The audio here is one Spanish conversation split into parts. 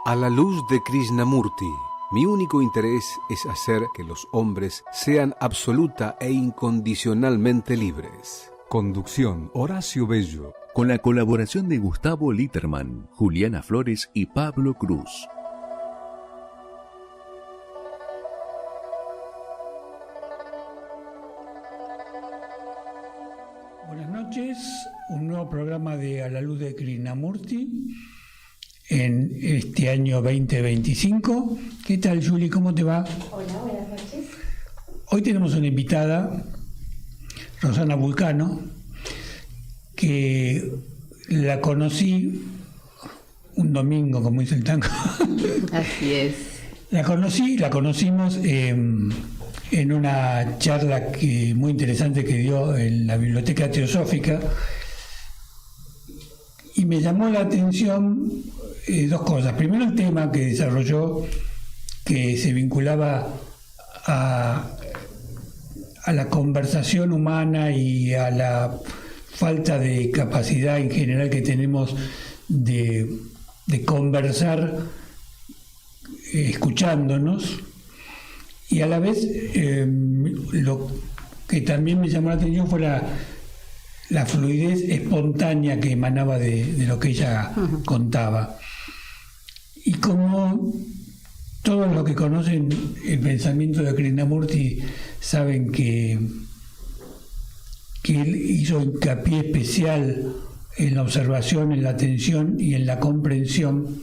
A la luz de Krishnamurti, mi único interés es hacer que los hombres sean absoluta e incondicionalmente libres. Conducción: Horacio Bello. Con la colaboración de Gustavo Litterman, Juliana Flores y Pablo Cruz. Buenas noches, un nuevo programa de A la luz de Krishnamurti en este año 2025. ¿Qué tal, Juli? ¿Cómo te va? Hola, buenas noches. Hoy tenemos una invitada, Rosana Vulcano, que la conocí un domingo, como dice el tango. Así es. La conocimos en una charla muy interesante que dio en la Biblioteca Teosófica, y me llamó la atención dos cosas. Primero, el tema que desarrolló, que se vinculaba a la conversación humana y a la falta de capacidad en general que tenemos de conversar escuchándonos, y a la vez lo que también me llamó la atención fue la fluidez espontánea que emanaba de lo que ella contaba. Y como todos los que conocen el pensamiento de Krishnamurti saben que él hizo hincapié especial en la observación, en la atención y en la comprensión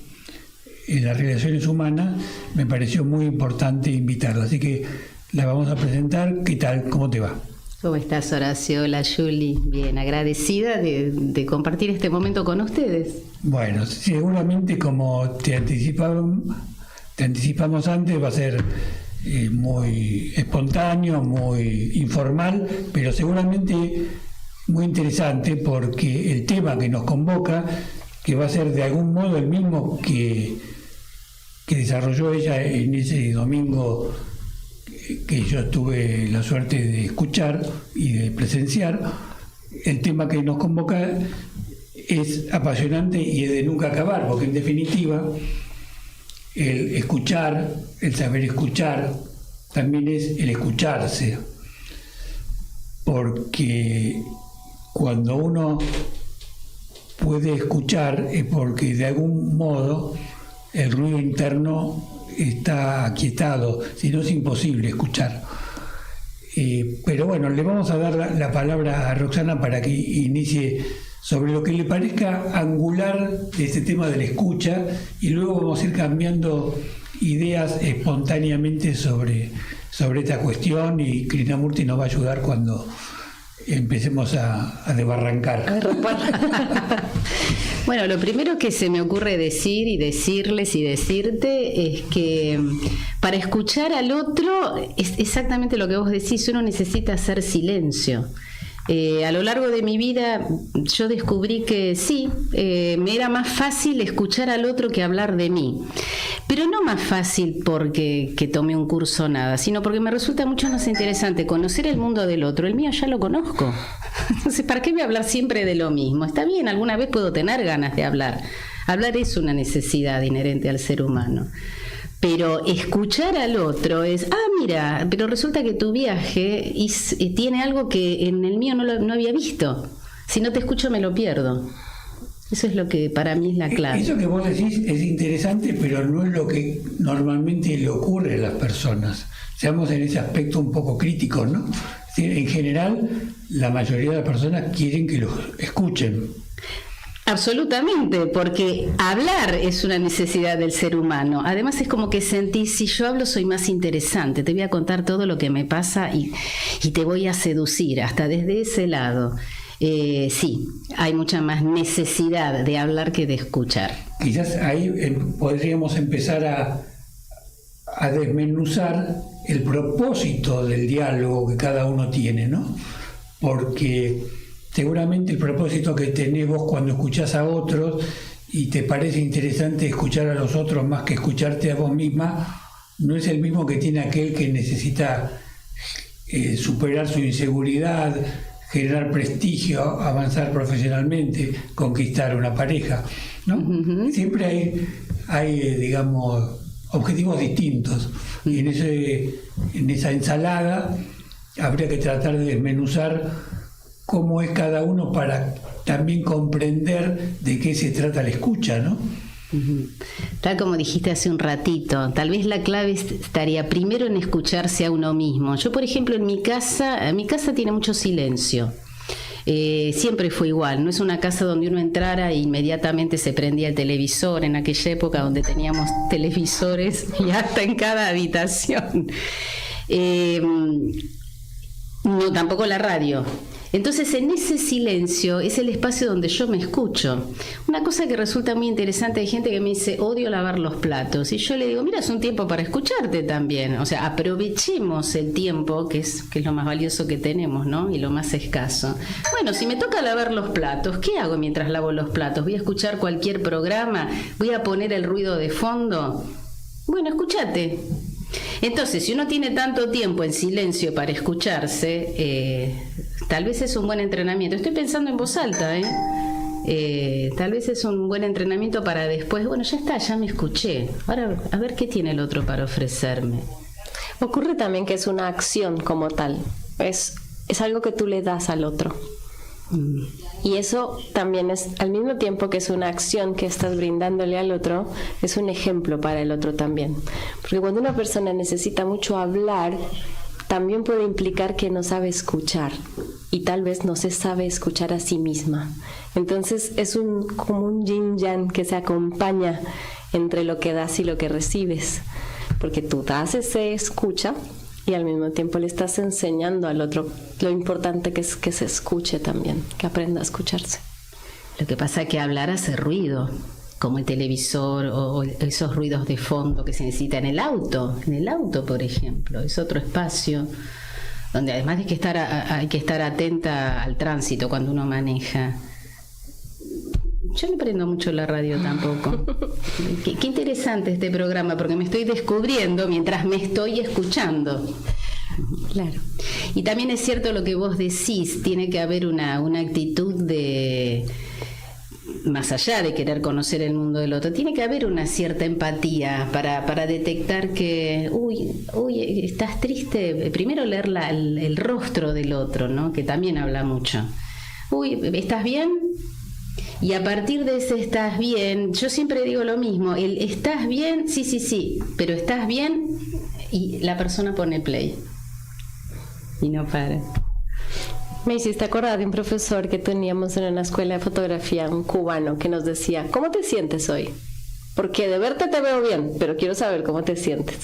en las relaciones humanas, me pareció muy importante invitarla. Así que la vamos a presentar. ¿Qué tal? ¿Cómo te va? ¿Cómo estás, Horacio? Hola, Juli. Bien, agradecida de compartir este momento con ustedes. Bueno, seguramente, como te anticipamos antes, va a ser muy espontáneo, muy informal, pero seguramente muy interesante, porque el tema que nos convoca, que va a ser de algún modo el mismo que desarrolló ella en ese domingo que yo tuve la suerte de escuchar y de presenciar, el tema que nos convoca es apasionante y es de nunca acabar, porque en definitiva el escuchar, el saber escuchar, también es el escucharse, porque cuando uno puede escuchar es porque de algún modo el ruido interno está aquietado, si no es imposible escuchar. Pero bueno, le vamos a dar la palabra a Roxana para que inicie sobre lo que le parezca angular de este tema de la escucha, y luego vamos a ir cambiando ideas espontáneamente sobre esta cuestión, y Krishnamurti nos va a ayudar cuando empecemos a desbarrancar. Bueno, lo primero que se me ocurre decir y decirles y decirte es que para escuchar al otro es exactamente lo que vos decís, uno necesita hacer silencio. A lo largo de mi vida yo descubrí que sí, me era más fácil escuchar al otro que hablar de mí. Pero no más fácil porque tomé un curso o nada, sino porque me resulta mucho más interesante conocer el mundo del otro. El mío ya lo conozco. Entonces, ¿para qué voy a hablar siempre de lo mismo? Está bien, alguna vez puedo tener ganas de hablar. Hablar es una necesidad inherente al ser humano. Pero escuchar al otro es, mira, pero resulta que tu viaje tiene algo que en el mío no había visto. Si no te escucho me lo pierdo. Eso es lo que para mí es la clave. Eso que vos decís es interesante, pero no es lo que normalmente le ocurre a las personas. Seamos en ese aspecto un poco críticos, ¿no? En general, la mayoría de las personas quieren que los escuchen. Absolutamente, porque hablar es una necesidad del ser humano. Además es como que sentís, si yo hablo soy más interesante, te voy a contar todo lo que me pasa y te voy a seducir, hasta desde ese lado. Sí, hay mucha más necesidad de hablar que de escuchar. Quizás ahí podríamos empezar a desmenuzar el propósito del diálogo que cada uno tiene, ¿no? Porque seguramente el propósito que tenés vos cuando escuchás a otros y te parece interesante escuchar a los otros más que escucharte a vos misma, no es el mismo que tiene aquel que necesita superar su inseguridad, generar prestigio, avanzar profesionalmente, conquistar una pareja, ¿no? Siempre hay hay, digamos, objetivos distintos. Y en esa ensalada habría que tratar de desmenuzar cómo es cada uno para también comprender de qué se trata la escucha, ¿no? Tal como dijiste hace un ratito, tal vez la clave estaría primero en escucharse a uno mismo. Yo, por ejemplo, mi casa tiene mucho silencio. Siempre fue igual, no es una casa donde uno entrara e inmediatamente se prendía el televisor, en aquella época donde teníamos televisores y hasta en cada habitación. No, tampoco la radio. Entonces, en ese silencio es el espacio donde yo me escucho. Una cosa que resulta muy interesante, hay gente que me dice, odio lavar los platos. Y yo le digo, mira, es un tiempo para escucharte también. O sea, aprovechemos el tiempo, que es lo más valioso que tenemos, ¿no? Y lo más escaso. Bueno, si me toca lavar los platos, ¿qué hago mientras lavo los platos? ¿Voy a escuchar cualquier programa? ¿Voy a poner el ruido de fondo? Bueno, escúchate. Entonces, si uno tiene tanto tiempo en silencio para escucharse, tal vez es un buen entrenamiento. Estoy pensando en voz alta, tal vez es un buen entrenamiento para después, bueno, ya está, ya me escuché. Ahora, a ver qué tiene el otro para ofrecerme. Ocurre también que es una acción como tal. Es algo que tú le das al otro. Y eso también es, al mismo tiempo que es una acción que estás brindándole al otro, es un ejemplo para el otro también. Porque cuando una persona necesita mucho hablar, también puede implicar que no sabe escuchar y tal vez no se sabe escuchar a sí misma. Entonces es como un yin-yang que se acompaña entre lo que das y lo que recibes. Porque tú das ese escucha y al mismo tiempo le estás enseñando al otro lo importante que es que se escuche también, que aprenda a escucharse. Lo que pasa es que hablar hace ruido, como el televisor o esos ruidos de fondo que se necesita en el auto, por ejemplo, es otro espacio donde además hay que estar atenta al tránsito cuando uno maneja. Yo no prendo mucho la radio tampoco. Qué interesante este programa, porque me estoy descubriendo mientras me estoy escuchando. Claro. Y también es cierto lo que vos decís, tiene que haber una actitud de, más allá de querer conocer el mundo del otro, tiene que haber una cierta empatía para detectar que, uy, estás triste. Primero leer el rostro del otro, ¿no? Que también habla mucho. Uy, ¿estás bien? Y a partir de ese estás bien, yo siempre digo lo mismo, el estás bien, sí, pero estás bien y la persona pone play y no para. Me hiciste acordar de un profesor que teníamos en una escuela de fotografía, un cubano, que nos decía, ¿cómo te sientes hoy? Porque de verte te veo bien, pero quiero saber cómo te sientes.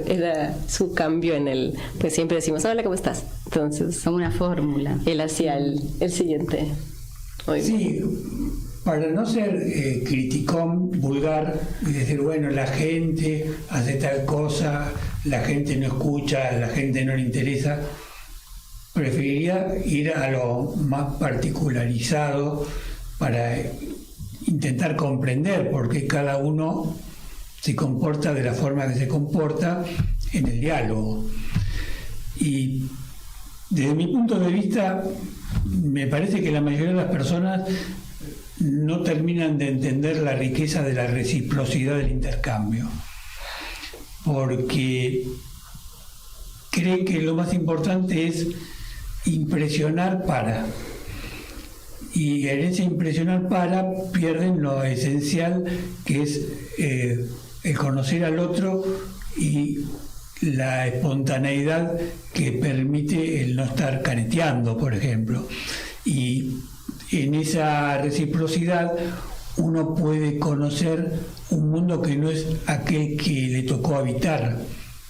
Era su cambio pues siempre decimos, hola, ¿cómo estás? Entonces, como una fórmula. Él hacía el siguiente. Sí, para no ser criticón vulgar y decir, bueno, la gente hace tal cosa, la gente no escucha, la gente no le interesa, preferiría ir a lo más particularizado para intentar comprender por qué cada uno se comporta de la forma que se comporta en el diálogo. Y desde mi punto de vista, me parece que la mayoría de las personas no terminan de entender la riqueza de la reciprocidad del intercambio, porque cree que lo más importante es impresionar y en ese impresionar pierden lo esencial, que es el conocer al otro y la espontaneidad que permite el no estar careteando, por ejemplo. Y en esa reciprocidad uno puede conocer un mundo que no es aquel que le tocó habitar,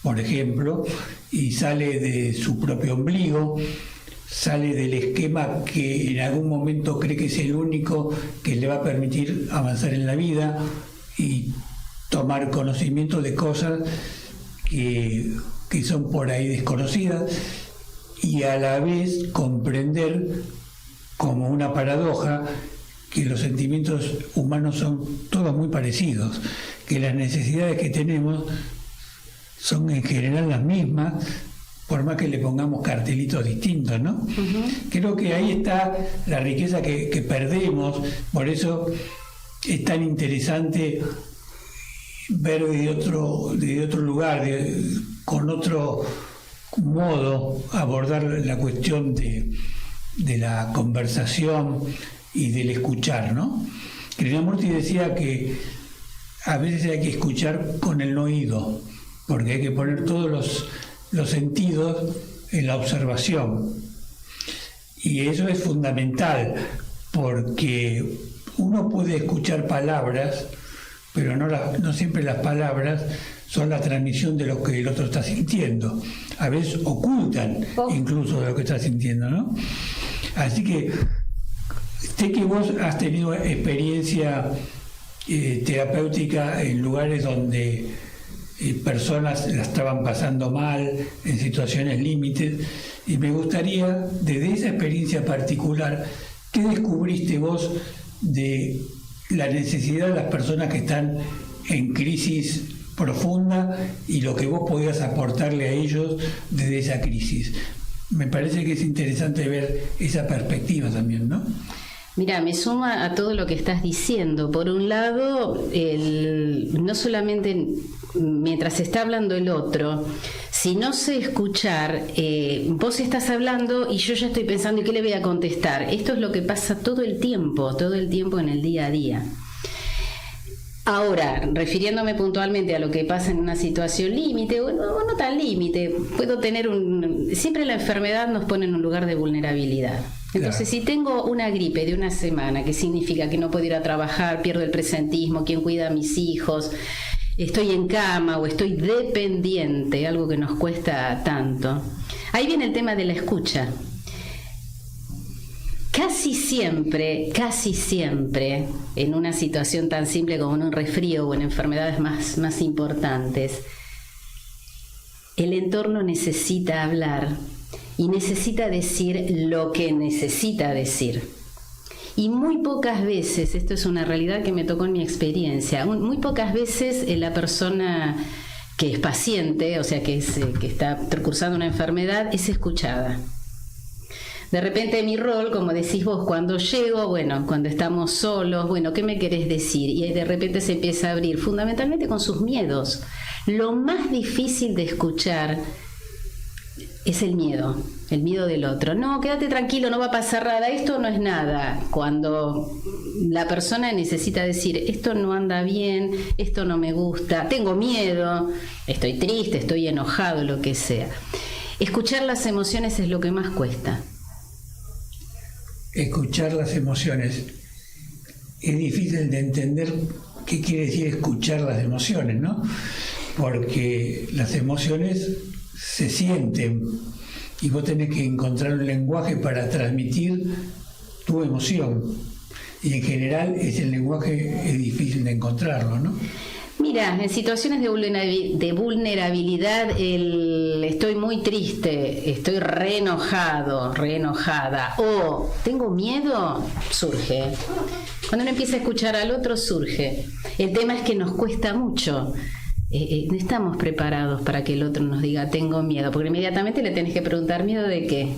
por ejemplo, y sale de su propio ombligo, sale del esquema que en algún momento cree que es el único que le va a permitir avanzar en la vida y tomar conocimiento de cosas que son por ahí desconocidas, y a la vez comprender como una paradoja que los sentimientos humanos son todos muy parecidos, que las necesidades que tenemos son en general las mismas, por más que le pongamos cartelitos distintos, ¿no? Uh-huh. Creo que ahí está la riqueza que perdemos, por eso es tan interesante ver de otro lugar, con otro modo, abordar la cuestión de la conversación y del escuchar, ¿no? Krishnamurti decía que a veces hay que escuchar con el oído, porque hay que poner todos los sentidos en la observación. Y eso es fundamental, porque uno puede escuchar palabras, pero no siempre las palabras son la transmisión de lo que el otro está sintiendo. A veces ocultan incluso de lo que está sintiendo, ¿no? Así que sé que vos has tenido experiencia terapéutica en lugares donde personas la estaban pasando mal, en situaciones límites, y me gustaría, desde esa experiencia particular, ¿qué descubriste vos de la necesidad de las personas que están en crisis profunda y lo que vos podías aportarle a ellos desde esa crisis? Me parece que es interesante ver esa perspectiva también, ¿no? Mira, me suma a todo lo que estás diciendo. Por un lado, no solamente mientras está hablando el otro, si no sé escuchar, vos estás hablando y yo ya estoy pensando, ¿y qué le voy a contestar? Esto es lo que pasa todo el tiempo en el día a día. Ahora, refiriéndome puntualmente a lo que pasa en una situación límite, o no tan límite, puedo tener siempre la enfermedad nos pone en un lugar de vulnerabilidad. Entonces, si tengo una gripe de una semana, que significa que no puedo ir a trabajar, pierdo el presentismo, quién cuida a mis hijos, estoy en cama o estoy dependiente, algo que nos cuesta tanto. Ahí viene el tema de la escucha. Casi siempre, en una situación tan simple como en un resfrío o en enfermedades más importantes, el entorno necesita hablar y necesita decir lo que necesita decir. Y muy pocas veces, esto es una realidad que me tocó en mi experiencia, muy pocas veces la persona que es paciente, o sea, que está cursando una enfermedad, es escuchada. De repente mi rol, como decís vos, cuando llego, cuando estamos solos, ¿qué me querés decir? Y de repente se empieza a abrir, fundamentalmente con sus miedos. Lo más difícil de escuchar es el miedo del otro. No, quédate tranquilo, no va a pasar nada, esto no es nada. Cuando la persona necesita decir, esto no anda bien, esto no me gusta, tengo miedo, estoy triste, estoy enojado, lo que sea. Escuchar las emociones es lo que más cuesta. Escuchar las emociones. Es difícil de entender qué quiere decir escuchar las emociones, ¿no? Porque las emociones se sienten y vos tenés que encontrar un lenguaje para transmitir tu emoción. Y en general ese lenguaje es difícil de encontrarlo, ¿no? Mira, en situaciones de vulnerabilidad, estoy muy triste, estoy re enojada, o tengo miedo, surge. Cuando uno empieza a escuchar al otro, surge. El tema es que nos cuesta mucho. No estamos preparados para que el otro nos diga tengo miedo, porque inmediatamente le tenés que preguntar ¿miedo de qué?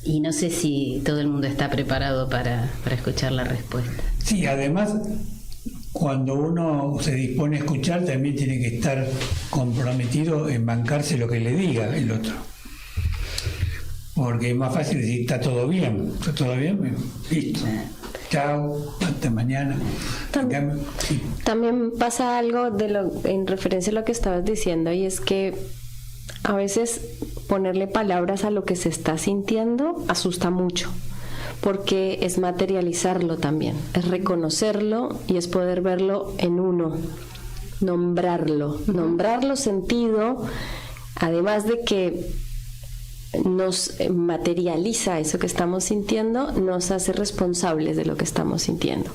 Y no sé si todo el mundo está preparado para escuchar la respuesta. Sí, además, cuando uno se dispone a escuchar, también tiene que estar comprometido en bancarse lo que le diga el otro. Porque es más fácil decir, está todo bien, listo. Chao, hasta mañana. También pasa algo en referencia a lo que estabas diciendo, y es que a veces ponerle palabras a lo que se está sintiendo asusta mucho, porque es materializarlo también, es reconocerlo y es poder verlo en uno, nombrarlo sentido, además de que nos materializa eso que estamos sintiendo, nos hace responsables de lo que estamos sintiendo.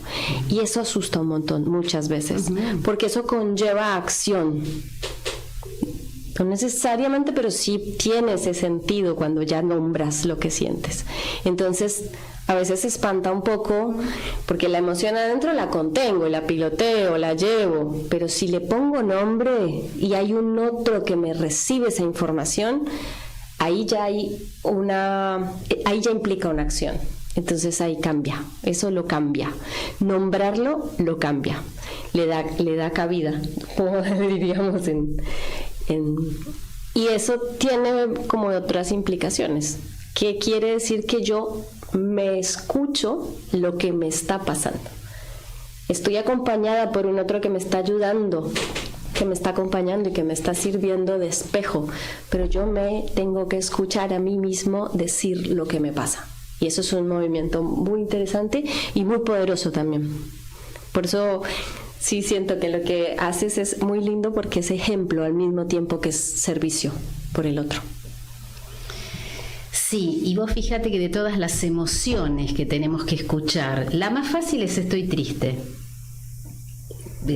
Y eso asusta un montón, muchas veces, porque eso conlleva acción. No necesariamente, pero sí tiene ese sentido cuando ya nombras lo que sientes. Entonces, a veces se espanta un poco, porque la emoción adentro la contengo, la piloteo, la llevo, pero si le pongo nombre y hay un otro que me recibe esa información, ahí ya implica una acción. Entonces ahí cambia, eso lo cambia. Nombrarlo lo cambia. le da cabida, como diríamos y eso tiene como otras implicaciones, que quiere decir que yo me escucho lo que me está pasando. Estoy acompañada por un otro que me está ayudando, que me está acompañando y que me está sirviendo de espejo, pero yo me tengo que escuchar a mí mismo decir lo que me pasa. Y eso es un movimiento muy interesante y muy poderoso también. Por eso sí siento que lo que haces es muy lindo, porque es ejemplo al mismo tiempo que es servicio por el otro. Sí, y vos fíjate que de todas las emociones que tenemos que escuchar, la más fácil es estoy triste.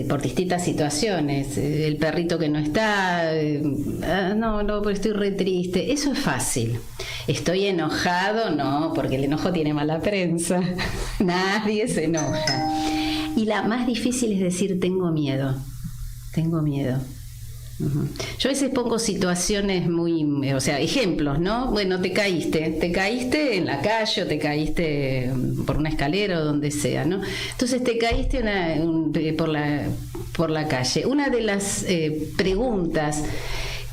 Por distintas situaciones, el perrito que no está, no, pero estoy re triste, eso es fácil. Estoy enojado, no, porque el enojo tiene mala prensa, nadie se enoja. Y la más difícil es decir tengo miedo. Yo a veces pongo situaciones ejemplos, ¿no? Bueno, te caíste en la calle o te caíste por una escalera o donde sea, ¿no? Entonces te caíste por la calle. Una de las preguntas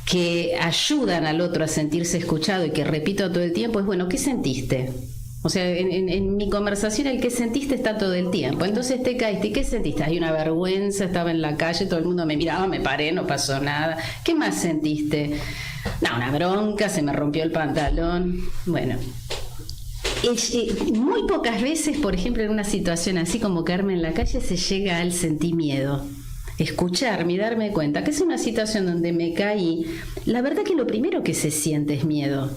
que ayudan al otro a sentirse escuchado y que repito todo el tiempo es, bueno, ¿qué sentiste? O sea, en mi conversación el que sentiste está todo el tiempo. Entonces te caíste, ¿y qué sentiste? Hay una vergüenza, estaba en la calle, todo el mundo me miraba, me paré, no pasó nada. ¿Qué más sentiste? No, una bronca, se me rompió el pantalón. Bueno, muy pocas veces, por ejemplo, en una situación así como caerme en la calle, se llega al sentir miedo. Escucharme y darme cuenta que es una situación donde me caí. La verdad que lo primero que se siente es miedo.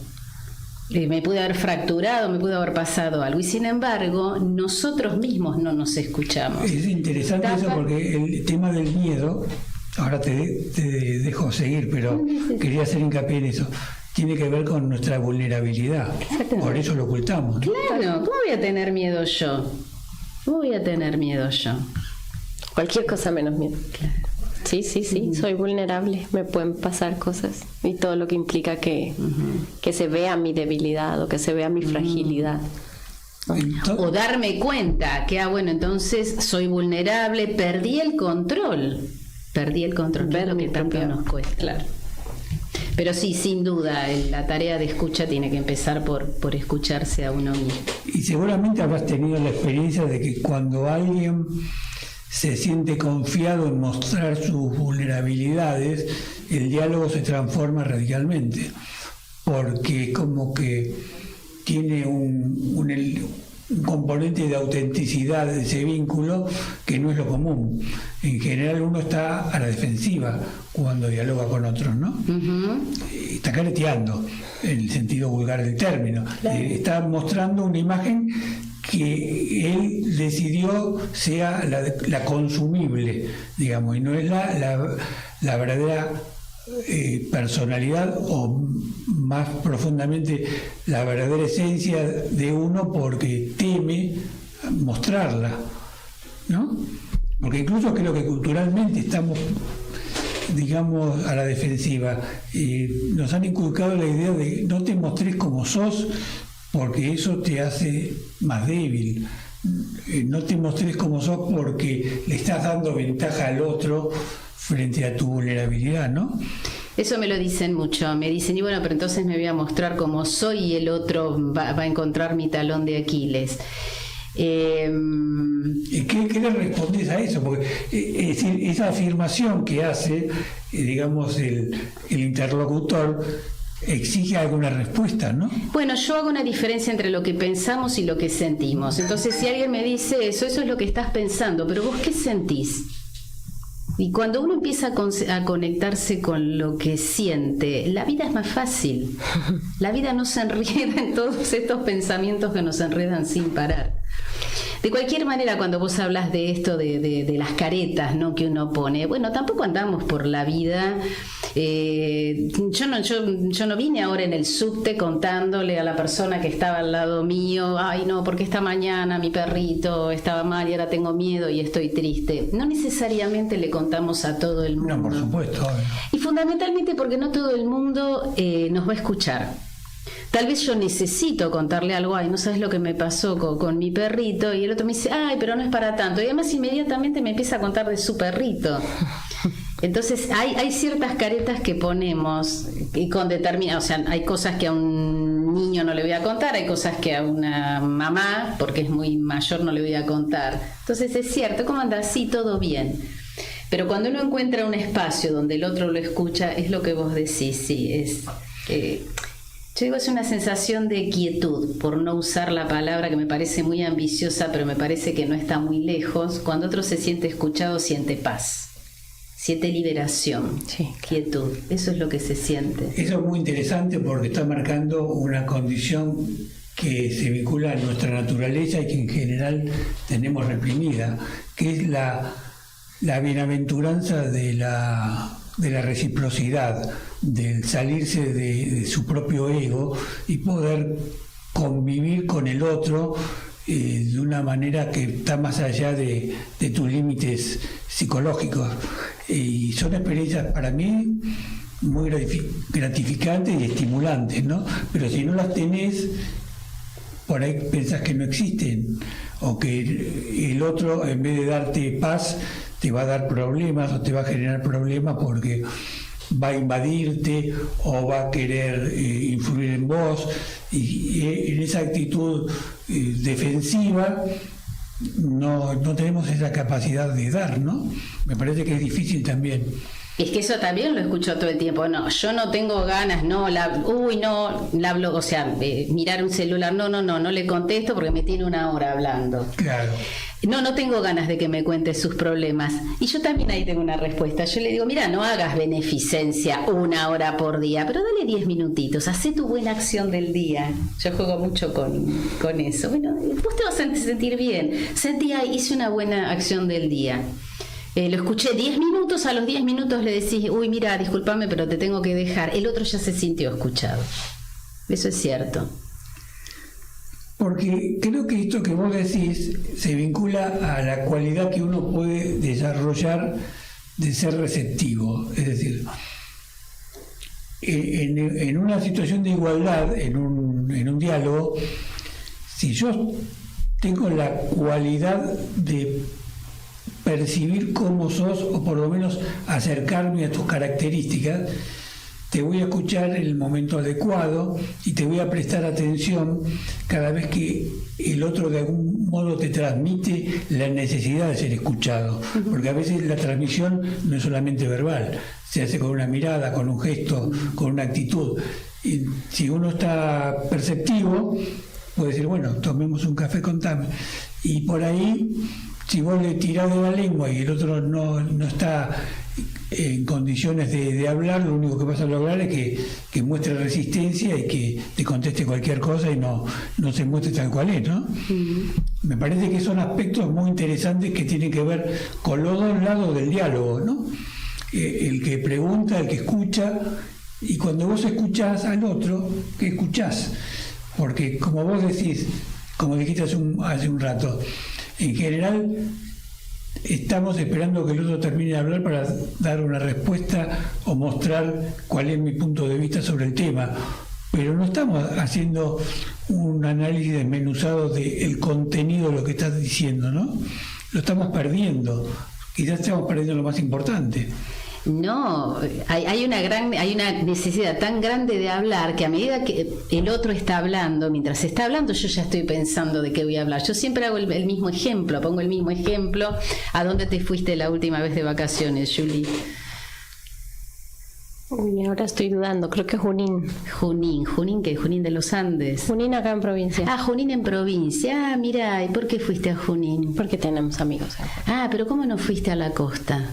Me pude haber fracturado, me pudo haber pasado algo, y sin embargo nosotros mismos no nos escuchamos. Es interesante eso, porque el tema del miedo, ahora te dejo seguir, pero quería hacer hincapié en eso, tiene que ver con nuestra vulnerabilidad. Por eso lo ocultamos, ¿no? Claro, ¿cómo voy a tener miedo yo? Cualquier cosa menos miedo. Claro. Sí, soy vulnerable, me pueden pasar cosas, y todo lo que implica que se vea mi debilidad o que se vea mi fragilidad. O darme cuenta que, bueno, entonces soy vulnerable, perdí el control, que es lo que tanto nos cuesta. Claro. Pero sí, sin duda, la tarea de escucha tiene que empezar por escucharse a uno mismo. Y seguramente habrás tenido la experiencia de que cuando alguien se siente confiado en mostrar sus vulnerabilidades, el diálogo se transforma radicalmente, porque como que tiene un componente de autenticidad de ese vínculo que no es lo común. En general uno está a la defensiva cuando dialoga con otros, ¿no? Está careteando, en el sentido vulgar del término. Claro. Está mostrando una imagen que él decidió sea la consumible, digamos, y no es la verdadera personalidad, o más profundamente la verdadera esencia de uno, porque teme mostrarla, ¿no? Porque incluso creo que culturalmente estamos, digamos, a la defensiva. Nos han inculcado la idea de no te mostres como sos, porque eso te hace más débil. No te mostres como sos porque le estás dando ventaja al otro frente a tu vulnerabilidad, ¿no? Eso me lo dicen mucho, me dicen, y bueno, pero entonces me voy a mostrar como soy y el otro va a encontrar mi talón de Aquiles. ¿Y qué le respondes a eso? Porque es decir, esa afirmación que hace, digamos, el interlocutor, exige alguna respuesta, ¿no? Bueno, yo hago una diferencia entre lo que pensamos y lo que sentimos. Entonces, si alguien me dice eso es lo que estás pensando, pero vos ¿qué sentís? Y cuando uno empieza a conectarse con lo que siente, la vida es más fácil. La vida no se enreda en todos estos pensamientos que nos enredan sin parar. De cualquier manera, cuando vos hablas de esto, de las caretas, ¿no?, que uno pone, bueno, tampoco andamos por la vida. Yo no vine ahora en el subte contándole a la persona que estaba al lado mío, ay no, porque esta mañana mi perrito estaba mal y ahora tengo miedo y estoy triste. No necesariamente le contamos a todo el mundo. No, por supuesto. Y fundamentalmente porque no todo el mundo nos va a escuchar. Tal vez yo necesito contarle algo, ay, no sabes lo que me pasó con mi perrito, y el otro me dice, ay, pero no es para tanto, y además inmediatamente me empieza a contar de su perrito. Entonces hay ciertas caretas que ponemos y con o sea, hay cosas que a un niño no le voy a contar, hay cosas que a una mamá, porque es muy mayor, no le voy a contar. Entonces es cierto, ¿cómo anda? Sí, todo bien. Pero cuando uno encuentra un espacio donde el otro lo escucha, es lo que vos decís, sí, es... yo digo, es una sensación de quietud, por no usar la palabra que me parece muy ambiciosa, pero me parece que no está muy lejos. Cuando otro se siente escuchado, siente paz. Siente liberación, sí, quietud, eso es lo que se siente. Eso es muy interesante porque está marcando una condición que se vincula a nuestra naturaleza y que en general tenemos reprimida, que es la bienaventuranza de la reciprocidad, del salirse de su propio ego y poder convivir con el otro de una manera que está más allá de tus límites psicológicos. Y son experiencias para mí muy gratificantes y estimulantes, ¿no? Pero si no las tenés, por ahí pensás que no existen, o que el otro, en vez de darte paz, te va a dar problemas o te va a generar problemas porque va a invadirte o va a querer influir en vos, y en esa actitud defensiva no tenemos esa capacidad de dar, ¿no? Me parece que es difícil también. Es que eso también lo escucho todo el tiempo. No, yo no tengo ganas, no, hablo, o sea, mirar un celular, no le contesto porque me tiene una hora hablando. Claro. No tengo ganas de que me cuente sus problemas. Y yo también ahí tengo una respuesta. Yo le digo, mira, no hagas beneficencia 1 hora por día, pero dale 10 minutitos, hacé tu buena acción del día. Yo juego mucho con eso. Bueno, vos te vas a sentir bien. Hice una buena acción del día. Lo escuché 10 minutos, a los 10 minutos le decís, uy, mira, discúlpame, pero te tengo que dejar. El otro ya se sintió escuchado. Eso es cierto. Porque creo que esto que vos decís se vincula a la cualidad que uno puede desarrollar de ser receptivo. Es decir, en una situación de igualdad, en un diálogo, si yo tengo la cualidad de percibir cómo sos, o por lo menos acercarme a tus características, te voy a escuchar en el momento adecuado y te voy a prestar atención cada vez que el otro de algún modo te transmite la necesidad de ser escuchado, porque a veces la transmisión no es solamente verbal, se hace con una mirada, con un gesto, con una actitud. Y si uno está perceptivo, puede decir, bueno, tomemos un café, contame. Y por ahí, si vos le tirás de la lengua y el otro no está en condiciones de hablar, lo único que vas a lograr es que muestre resistencia y que te conteste cualquier cosa y no se muestre tal cual es, ¿no? Me parece que son aspectos muy interesantes que tienen que ver con los dos lados del diálogo, ¿no? El que pregunta, el que escucha, y cuando vos escuchás al otro, ¿qué escuchás? Porque como vos decís, como dijiste hace un rato, en general estamos esperando que el otro termine de hablar para dar una respuesta o mostrar cuál es mi punto de vista sobre el tema, pero no estamos haciendo un análisis desmenuzado del contenido de lo que estás diciendo, ¿no? Lo estamos perdiendo, quizás estamos perdiendo lo más importante. No, hay una necesidad tan grande de hablar que a medida que el otro está hablando, mientras está hablando yo ya estoy pensando de qué voy a hablar. Yo siempre hago el mismo ejemplo, pongo el mismo ejemplo. ¿A dónde te fuiste la última vez de vacaciones, Julie? Uy, ahora estoy dudando, creo que Junín. ¿Junín qué? ¿Junín de los Andes? Junín acá en provincia. Ah, Junín en provincia. Ah, mira, ¿y por qué fuiste a Junín? Porque tenemos amigos acá. Ah, pero ¿cómo no fuiste a la costa?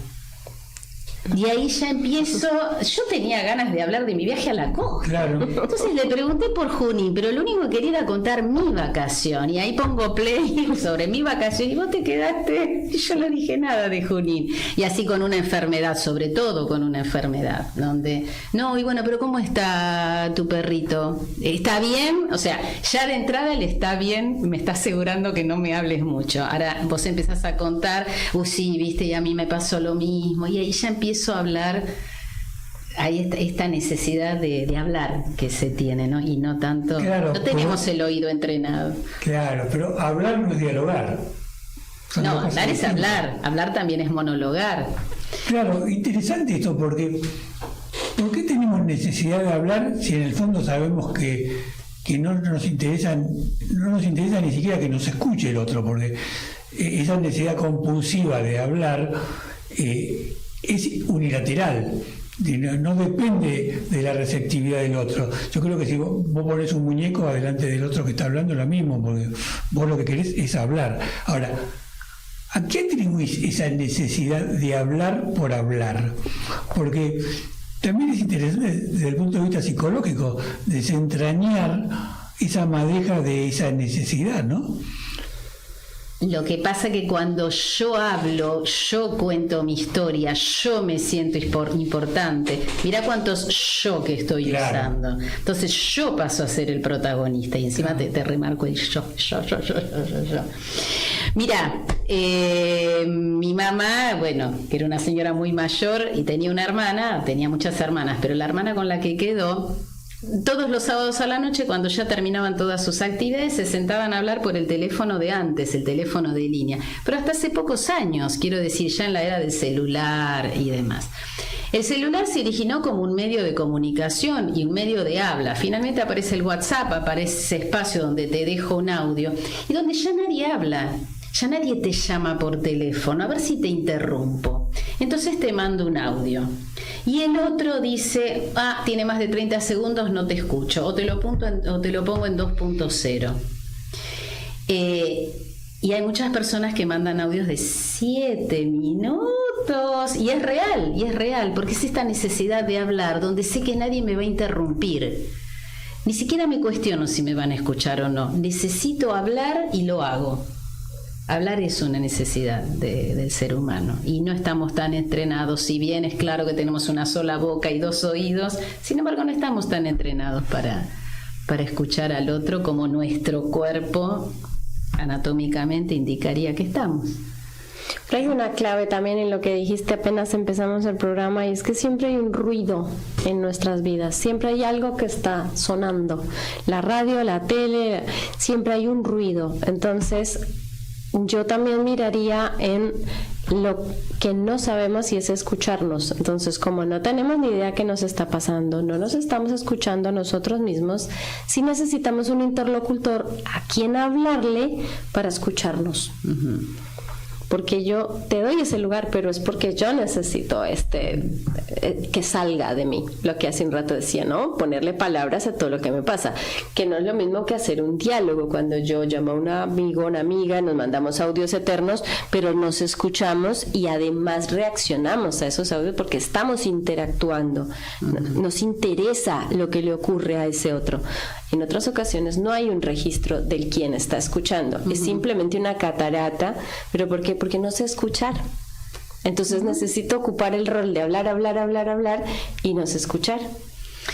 Y ahí ya empiezo, yo tenía ganas de hablar de mi viaje a la costa. Claro. Entonces le pregunté por Junín, pero lo único que quería era contar mi vacación. Y ahí pongo play sobre mi vacación y vos te quedaste, y yo no dije nada de Junín. Y así con una enfermedad, sobre todo con una enfermedad, donde, no, y bueno, pero ¿cómo está tu perrito? ¿Está bien? O sea, ya de entrada él está bien, me está asegurando que no me hables mucho. Ahora vos empezás a contar, sí, viste, y a mí me pasó lo mismo. Y ahí ya empiezo a hablar hay esta necesidad de hablar que se tiene, ¿no? Y no tanto... Claro, no tenemos el oído entrenado. Claro, pero hablar no es dialogar. Son No, dos cosas hablar es distintas. hablar también es monologar. Claro, interesante esto, porque ¿por qué tenemos necesidad de hablar si en el fondo sabemos que no nos interesa ni siquiera que nos escuche el otro? Porque esa necesidad compulsiva de hablar es unilateral, no depende de la receptividad del otro. Yo creo que si vos pones un muñeco adelante del otro que está hablando, es lo mismo, porque vos lo que querés es hablar. Ahora, ¿a qué atribuís esa necesidad de hablar por hablar? Porque también es interesante desde el punto de vista psicológico desentrañar esa madeja de esa necesidad, ¿no? Lo que pasa que cuando yo hablo, yo cuento mi historia, yo me siento importante. Mirá cuántos yo que estoy usando. Entonces yo paso a ser el protagonista y encima te remarco el yo. Mirá, mi mamá, bueno, que era una señora muy mayor y tenía una hermana, tenía muchas hermanas, pero la hermana con la que quedó, todos los sábados a la noche, cuando ya terminaban todas sus actividades, se sentaban a hablar por el teléfono de antes, el teléfono de línea. Pero hasta hace pocos años, quiero decir, ya en la era del celular y demás. El celular se originó como un medio de comunicación y un medio de habla. Finalmente aparece el WhatsApp, aparece ese espacio donde te dejo un audio y donde ya nadie habla. Ya nadie te llama por teléfono, a ver si te interrumpo. Entonces te mando un audio. Y el otro dice, tiene más de 30 segundos, no te escucho. O te lo pongo en 2.0. Y hay muchas personas que mandan audios de 7 minutos. Y es real, porque es esta necesidad de hablar, donde sé que nadie me va a interrumpir. Ni siquiera me cuestiono si me van a escuchar o no. Necesito hablar y lo hago. Hablar es una necesidad del ser humano y no estamos tan entrenados, si bien es claro que tenemos una sola boca y 2 oídos, sin embargo no estamos tan entrenados para escuchar al otro como nuestro cuerpo anatómicamente indicaría que estamos. Pero hay una clave también en lo que dijiste apenas empezamos el programa y es que siempre hay un ruido en nuestras vidas, siempre hay algo que está sonando, la radio, la tele, siempre hay un ruido, entonces yo también miraría en lo que no sabemos y es escucharnos. Entonces, como no tenemos ni idea qué nos está pasando, no nos estamos escuchando a nosotros mismos, sí necesitamos un interlocutor a quien hablarle para escucharnos. Uh-huh. Porque yo te doy ese lugar, pero es porque yo necesito que salga de mí. Lo que hace un rato decía, ¿no? Ponerle palabras a todo lo que me pasa. Que no es lo mismo que hacer un diálogo. Cuando yo llamo a un amigo, una amiga, nos mandamos audios eternos, pero nos escuchamos y además reaccionamos a esos audios porque estamos interactuando. Uh-huh. Nos interesa lo que le ocurre a ese otro. En otras ocasiones no hay un registro del quien está escuchando. Uh-huh. Es simplemente una catarata. ¿Pero por qué? Porque no sé escuchar. Entonces necesito ocupar el rol de hablar y no sé escuchar.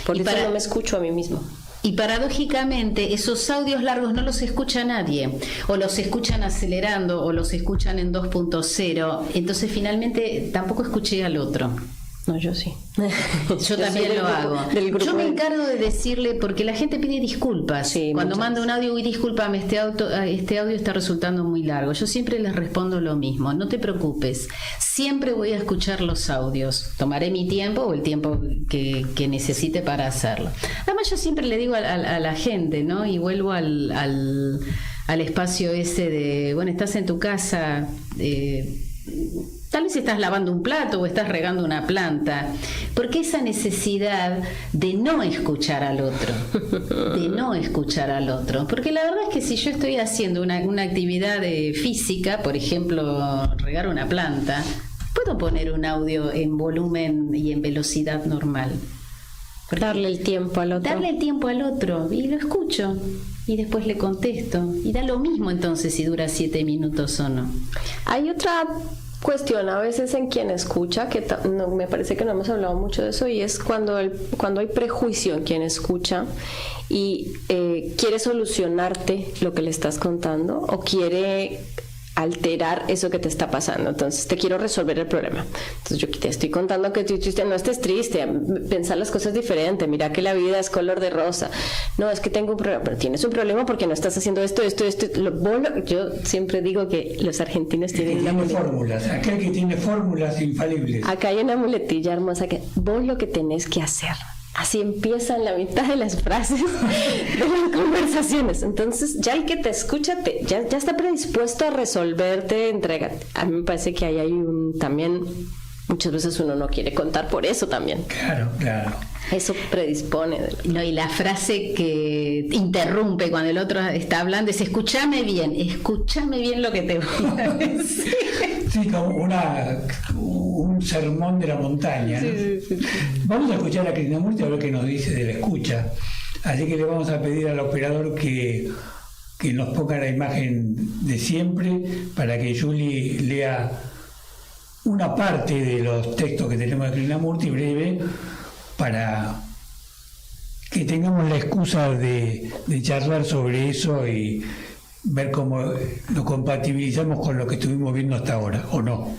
Por eso no me escucho a mí mismo. Y paradójicamente esos audios largos no los escucha nadie, o los escuchan acelerando, o los escuchan en 2.0. Entonces finalmente tampoco escuché al otro. No, yo sí. Yo también lo hago. Yo me encargo de decirle, porque la gente pide disculpas. Sí, cuando manda un audio, discúlpame, este audio está resultando muy largo. Yo siempre les respondo lo mismo. No te preocupes. Siempre voy a escuchar los audios. Tomaré mi tiempo o el tiempo que necesite para hacerlo. Además, yo siempre le digo a la gente, ¿no? Y vuelvo al espacio ese de, bueno, estás en tu casa, tal vez estás lavando un plato o estás regando una planta, porque esa necesidad de no escuchar al otro, porque la verdad es que si yo estoy haciendo una actividad física, por ejemplo, regar una planta, puedo poner un audio en volumen y en velocidad normal. Darle el tiempo al otro y lo escucho y después le contesto y da lo mismo entonces si dura 7 minutos o no. Hay otra cuestión a veces en quien escucha, que me parece que no hemos hablado mucho de eso, y es cuando hay prejuicio en quien escucha y quiere solucionarte lo que le estás contando o quiere alterar eso que te está pasando. Entonces te quiero resolver el problema. Entonces yo te estoy contando que tú no estés triste, pensar las cosas diferente, mira que la vida es color de rosa. No, es que tengo un problema, pero tienes un problema porque no estás haciendo esto. Yo siempre digo que los argentinos tienen una fórmulas, aquel que tiene fórmulas infalibles. Acá hay una muletilla hermosa que vos lo que tenés que hacer. Así empiezan la mitad de las frases de las conversaciones. Entonces, ya el que te escucha ya está predispuesto a resolverte, entregarte. A mí me parece que ahí hay también, muchas veces uno no quiere contar por eso también. Claro. Eso predispone. No, y la frase que interrumpe cuando el otro está hablando es: escúchame bien lo que te voy a decir. Sí, como un sermón de la montaña, ¿no? Sí. Vamos a escuchar a Krishnamurti a ver qué nos dice de la escucha. Así que le vamos a pedir al operador que nos ponga la imagen de siempre para que Julie lea una parte de los textos que tenemos de Krishnamurti, breve, para que tengamos la excusa de charlar sobre eso y ver cómo lo compatibilizamos con lo que estuvimos viendo hasta ahora, o no.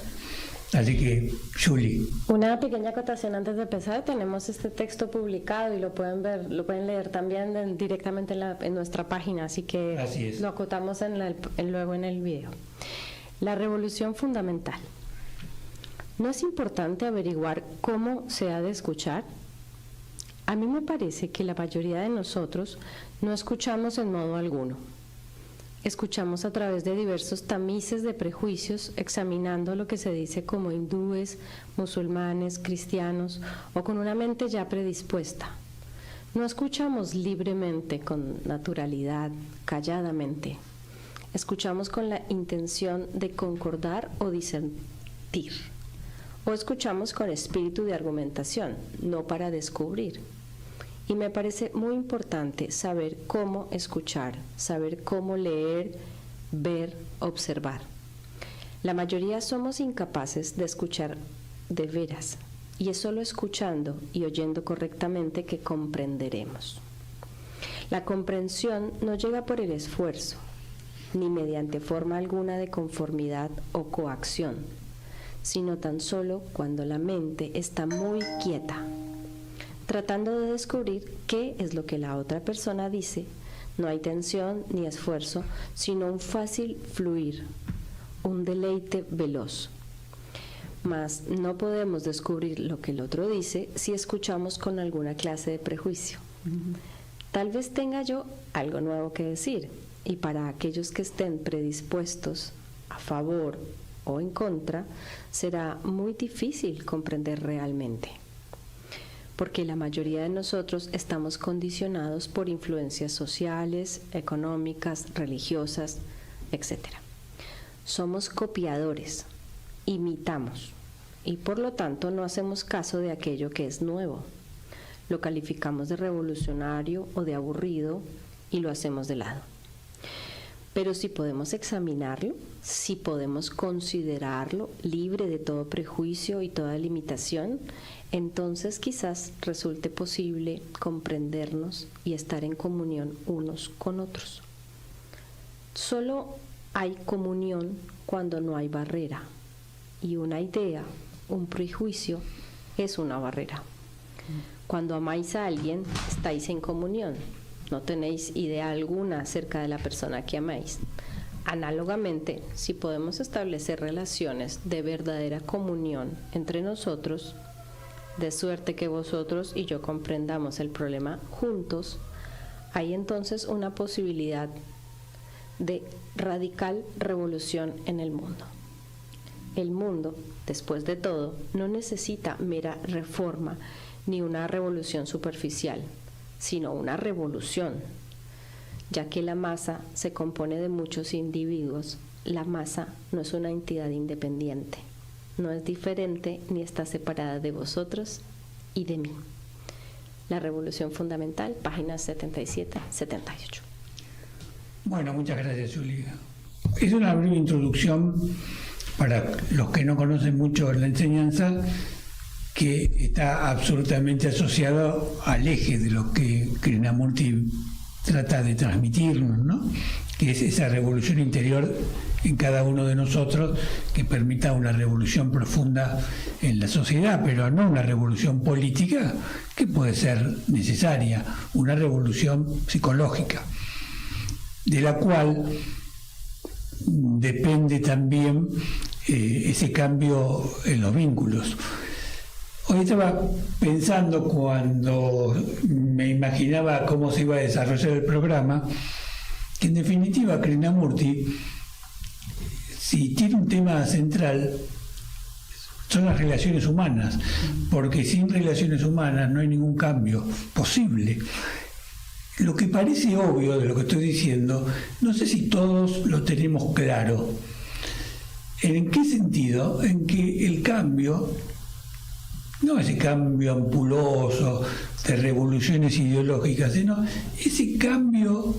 Así que, Julie. Una pequeña acotación antes de empezar. Tenemos este texto publicado y lo pueden leer también directamente en nuestra página, así que lo acotamos luego en el video. La revolución fundamental. ¿No es importante averiguar cómo se ha de escuchar? A mí me parece que la mayoría de nosotros no escuchamos en modo alguno. Escuchamos a través de diversos tamices de prejuicios, examinando lo que se dice como hindúes, musulmanes, cristianos o con una mente ya predispuesta. No escuchamos libremente, con naturalidad, calladamente. Escuchamos con la intención de concordar o disentir. O escuchamos con espíritu de argumentación, no para descubrir. Y me parece muy importante saber cómo escuchar, saber cómo leer, ver, observar. La mayoría somos incapaces de escuchar de veras, y es solo escuchando y oyendo correctamente que comprenderemos. La comprensión no llega por el esfuerzo, ni mediante forma alguna de conformidad o coacción, sino tan solo cuando la mente está muy quieta, tratando de descubrir qué es lo que la otra persona dice. No hay tensión ni esfuerzo, sino un fácil fluir, un deleite veloz. Mas no podemos descubrir lo que el otro dice si escuchamos con alguna clase de prejuicio. Tal vez tenga yo algo nuevo que decir, y para aquellos que estén predispuestos a favor o en contra, será muy difícil comprender realmente. Porque la mayoría de nosotros estamos condicionados por influencias sociales, económicas, religiosas, etc. Somos copiadores, imitamos, y por lo tanto no hacemos caso de aquello que es nuevo. Lo calificamos de revolucionario o de aburrido y lo hacemos de lado. Pero si podemos examinarlo, si podemos considerarlo libre de todo prejuicio y toda limitación, entonces quizás resulte posible comprendernos y estar en comunión unos con otros. Solo hay comunión cuando no hay barrera, y una idea, un prejuicio, es una barrera. Cuando amáis a alguien, estáis en comunión. No tenéis idea alguna acerca de la persona que amáis. Análogamente, si podemos establecer relaciones de verdadera comunión entre nosotros, de suerte que vosotros y yo comprendamos el problema juntos, hay entonces una posibilidad de radical revolución en el mundo. El mundo, después de todo, no necesita mera reforma ni una revolución superficial, sino una revolución. Ya que la masa se compone de muchos individuos, la masa no es una entidad independiente, no es diferente ni está separada de vosotros y de mí. La Revolución Fundamental, páginas 77-78. Bueno, muchas gracias, Julia. Es una breve introducción para los que no conocen mucho la enseñanza, que está absolutamente asociado al eje de lo que Krishnamurti trata de transmitirnos, ¿no? Que es esa revolución interior en cada uno de nosotros que permita una revolución profunda en la sociedad, pero no una revolución política que puede ser necesaria, una revolución psicológica, de la cual depende también ese cambio en los vínculos. Hoy estaba pensando, cuando me imaginaba cómo se iba a desarrollar el programa, que en definitiva Krishnamurti, si tiene un tema central, son las relaciones humanas, porque sin relaciones humanas no hay ningún cambio posible. Lo que parece obvio de lo que estoy diciendo, no sé si todos lo tenemos claro. ¿En qué sentido? En que el cambio, no ese cambio ampuloso de revoluciones ideológicas, sino ese cambio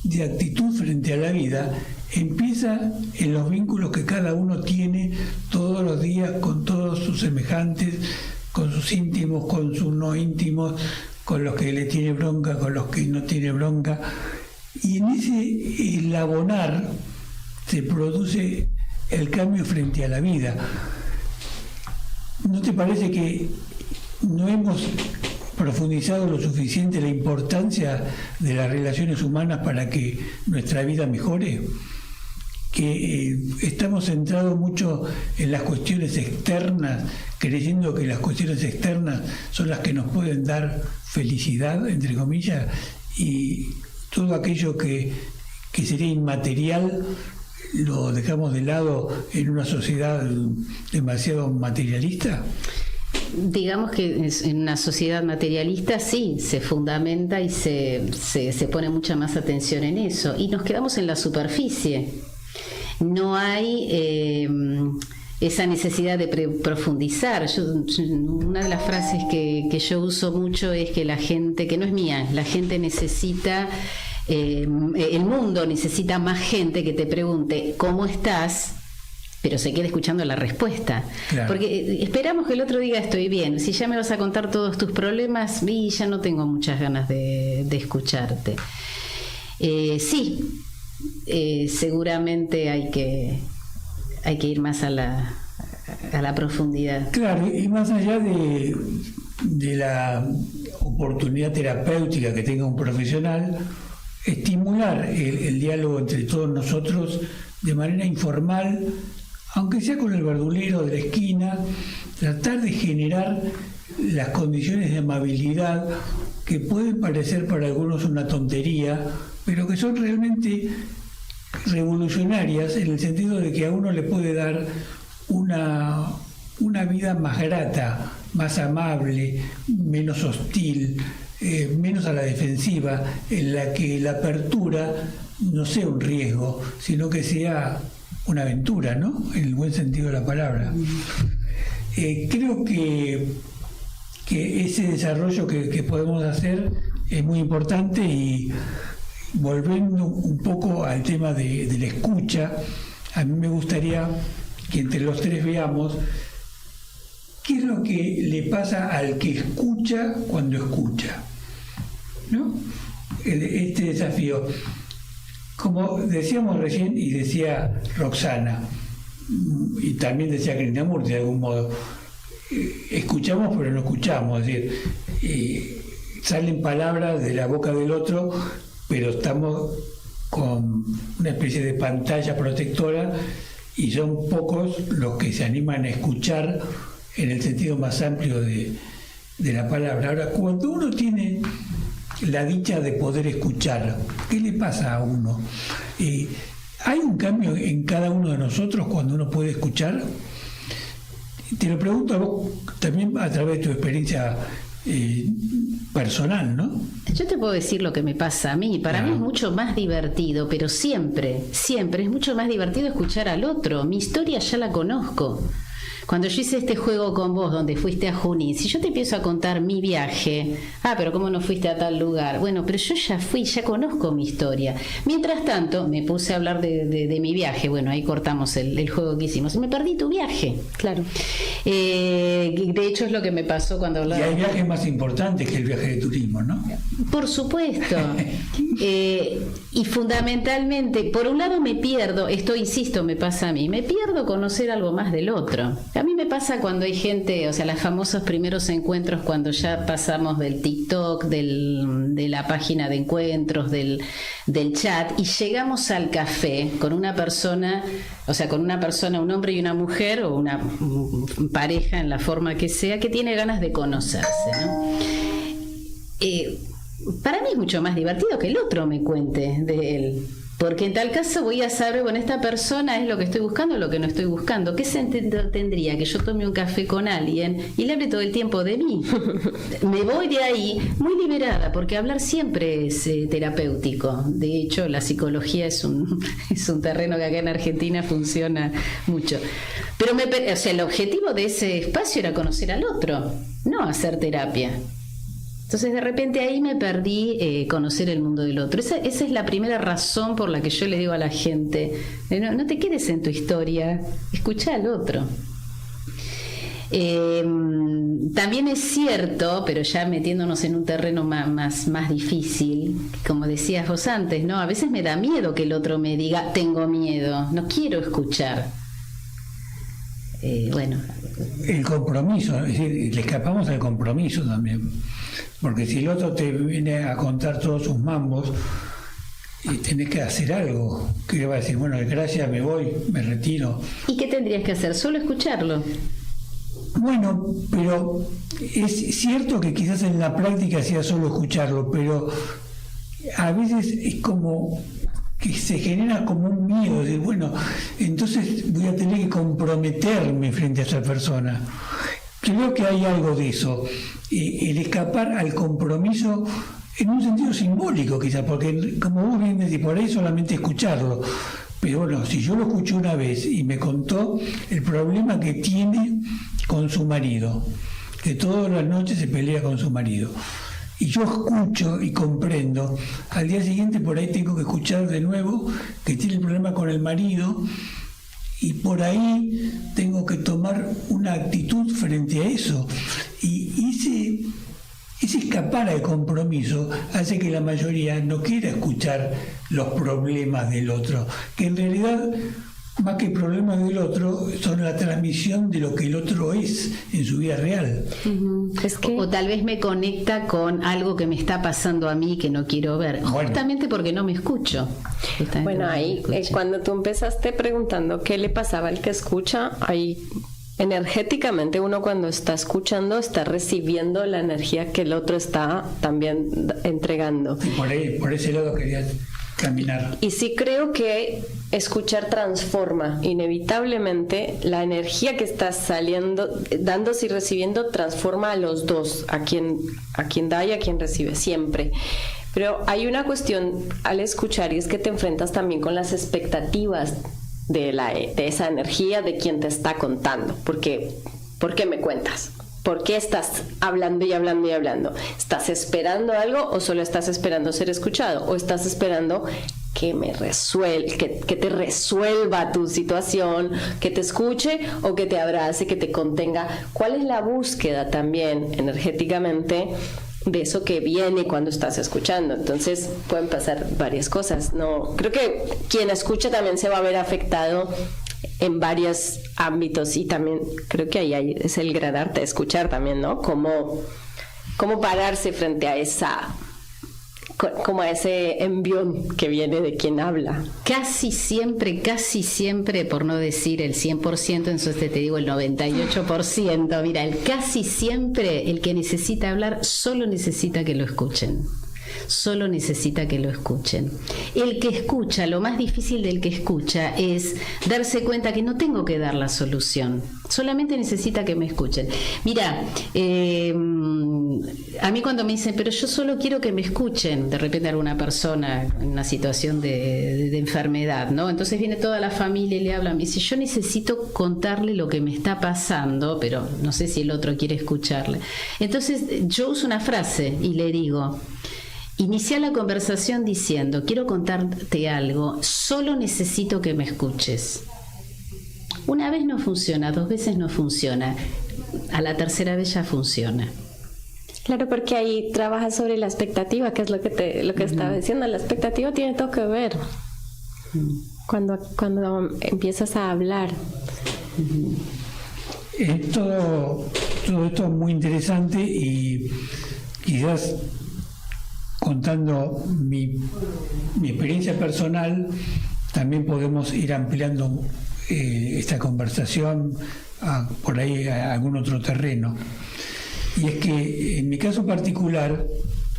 de actitud frente a la vida, empieza en los vínculos que cada uno tiene todos los días con todos sus semejantes, con sus íntimos, con sus no íntimos, con los que le tiene bronca, con los que no tiene bronca. Y en ese elaborar se produce el cambio frente a la vida. ¿No te parece que no hemos profundizado lo suficiente la importancia de las relaciones humanas para que nuestra vida mejore? Que estamos centrados mucho en las cuestiones externas, creyendo que las cuestiones externas son las que nos pueden dar felicidad, entre comillas, y todo aquello que sería inmaterial lo dejamos de lado en una sociedad demasiado materialista. Digamos que en una sociedad materialista sí se fundamenta y se pone mucha más atención en eso, y nos quedamos en la superficie. No hay esa necesidad de profundizar. Una de las frases que yo uso mucho es que la gente, que no es mía, la gente necesita, el mundo necesita más gente que te pregunte ¿cómo estás?, pero se quede escuchando la respuesta. Claro. Porque esperamos que el otro diga estoy bien. Si ya me vas a contar todos tus problemas, y ya no tengo muchas ganas de escucharte. Sí, seguramente hay que ir más a la profundidad. Claro, y más allá de la oportunidad terapéutica que tenga un profesional, estimular el diálogo entre todos nosotros de manera informal, aunque sea con el verdulero de la esquina, tratar de generar las condiciones de amabilidad que pueden parecer para algunos una tontería, pero que son realmente revolucionarias, en el sentido de que a uno le puede dar una vida más grata, más amable, menos hostil, menos a la defensiva, en la que la apertura no sea un riesgo, sino que sea una aventura, ¿no? En el buen sentido de la palabra. Creo que ese desarrollo que podemos hacer es muy importante, y volviendo un poco al tema de la escucha, a mí me gustaría que entre los tres veamos qué es lo que le pasa al que escucha cuando escucha, ¿no? Este desafío. Como decíamos recién, y decía Roxana, y también decía Krishnamurti de algún modo, escuchamos pero no escuchamos, es decir, salen palabras de la boca del otro, pero estamos con una especie de pantalla protectora, y son pocos los que se animan a escuchar en el sentido más amplio de la palabra. Ahora, cuando uno tiene la dicha de poder escuchar, ¿qué le pasa a uno? ¿Hay un cambio en cada uno de nosotros cuando uno puede escuchar? Te lo pregunto a vos también a través de tu experiencia personal, ¿no? Yo te puedo decir lo que me pasa a mí. Para mí es mucho más divertido, pero siempre es mucho más divertido escuchar al otro. Mi historia ya la conozco. Cuando yo hice este juego con vos, donde fuiste a Junín, si yo te empiezo a contar mi viaje, pero ¿cómo no fuiste a tal lugar? Bueno, pero yo ya fui, ya conozco mi historia. Mientras tanto, me puse a hablar de mi viaje. Bueno, ahí cortamos el juego que hicimos. Y me perdí tu viaje. Claro. De hecho, es lo que me pasó cuando hablaba. Y hay viajes más importantes que el viaje de turismo, ¿no? Por supuesto. Y fundamentalmente, por un lado me pierdo, esto insisto, me pasa a mí, me pierdo conocer algo más del otro. A mí me pasa cuando hay gente, o sea, los famosos primeros encuentros, cuando ya pasamos del TikTok, de la página de encuentros, del chat, y llegamos al café con una persona, un hombre y una mujer, o una pareja en la forma que sea, que tiene ganas de conocerse, ¿no? Para mí es mucho más divertido que el otro me cuente de él, porque en tal caso voy a saber, bueno, esta persona es lo que estoy buscando o lo que no estoy buscando. ¿Qué sentido tendría que yo tome un café con alguien y le hable todo el tiempo de mí? Me voy de ahí muy liberada, porque hablar siempre es terapéutico. De hecho, la psicología es un terreno que acá en Argentina funciona mucho. Pero el objetivo de ese espacio era conocer al otro, no hacer terapia. Entonces de repente ahí me perdí conocer el mundo del otro. Esa es la primera razón por la que yo le digo a la gente, no te quedes en tu historia, escucha al otro. También es cierto, pero ya metiéndonos en un terreno más difícil, como decías vos antes, ¿no? A veces me da miedo que el otro me diga, tengo miedo, no quiero escuchar. El compromiso, es decir, le escapamos al compromiso también, porque si el otro te viene a contar todos sus mambos y tenés que hacer algo, que le va a decir, bueno, gracias, me voy, me retiro. ¿Y qué tendrías que hacer? ¿Solo escucharlo? Bueno, pero es cierto que quizás en la práctica sea solo escucharlo, pero a veces es como que se genera como un miedo de, bueno, entonces voy a tener que comprometerme frente a esa persona. Creo que hay algo de eso, el escapar al compromiso en un sentido simbólico quizás, porque como vos bien decís, por ahí solamente escucharlo, pero bueno, si yo lo escuché una vez y me contó el problema que tiene con su marido, que todas las noches se pelea con su marido, y yo escucho y comprendo, al día siguiente por ahí tengo que escuchar de nuevo que tiene el problema con el marido, y por ahí tengo que tomar una actitud frente a eso. Y ese escapar al compromiso hace que la mayoría no quiera escuchar los problemas del otro, que en realidad, más que problemas del otro, son la transmisión de lo que el otro es en su vida real. O tal vez me conecta con algo que me está pasando a mí que no quiero ver, justamente porque no me escucho. Bueno, ahí cuando tú empezaste preguntando qué le pasaba al que escucha, ahí energéticamente uno cuando está escuchando está recibiendo la energía que el otro está también entregando. Y por ese lado quería caminar. Y sí creo que escuchar transforma inevitablemente la energía que está saliendo, dándose y recibiendo, transforma a los dos, a quien da y a quien recibe siempre. Pero hay una cuestión al escuchar, y es que te enfrentas también con las expectativas de esa energía de quien te está contando. Porque, ¿por qué me cuentas? ¿Por qué estás hablando y hablando y hablando? ¿Estás esperando algo o solo estás esperando ser escuchado? ¿O estás esperando que que te resuelva tu situación, que te escuche o que te abrace, que te contenga? ¿Cuál es la búsqueda también energéticamente de eso que viene cuando estás escuchando? Entonces pueden pasar varias cosas. No, creo que quien escucha también se va a ver afectado en varios ámbitos, y también creo que ahí es el gran arte de escuchar también, ¿no? Cómo pararse frente a como a ese envión que viene de quien habla. Casi siempre, por no decir el 100%, entonces te digo el 98%, mira, casi siempre el que necesita hablar solo necesita que lo escuchen. solo necesita que lo escuchen. El que escucha, lo más difícil del que escucha es darse cuenta que no tengo que dar la solución, solamente necesita que me escuchen. Mira, a mí cuando me dicen, pero yo solo quiero que me escuchen, de repente alguna persona en una situación de enfermedad, ¿no? Entonces viene toda la familia y le habla, me dice, yo necesito contarle lo que me está pasando, pero no sé si el otro quiere escucharle. Entonces yo uso una frase y le digo, inicia la conversación diciendo, quiero contarte algo, solo necesito que me escuches. Una vez no funciona, 2 veces no funciona, a la tercera vez ya funciona. Claro, porque ahí trabajas sobre la expectativa, que es lo que estaba diciendo. La expectativa tiene todo que ver cuando empiezas a hablar. Todo esto es muy interesante y quizás contando mi experiencia personal también podemos ir ampliando esta conversación por ahí a algún otro terreno. Y es que en mi caso particular,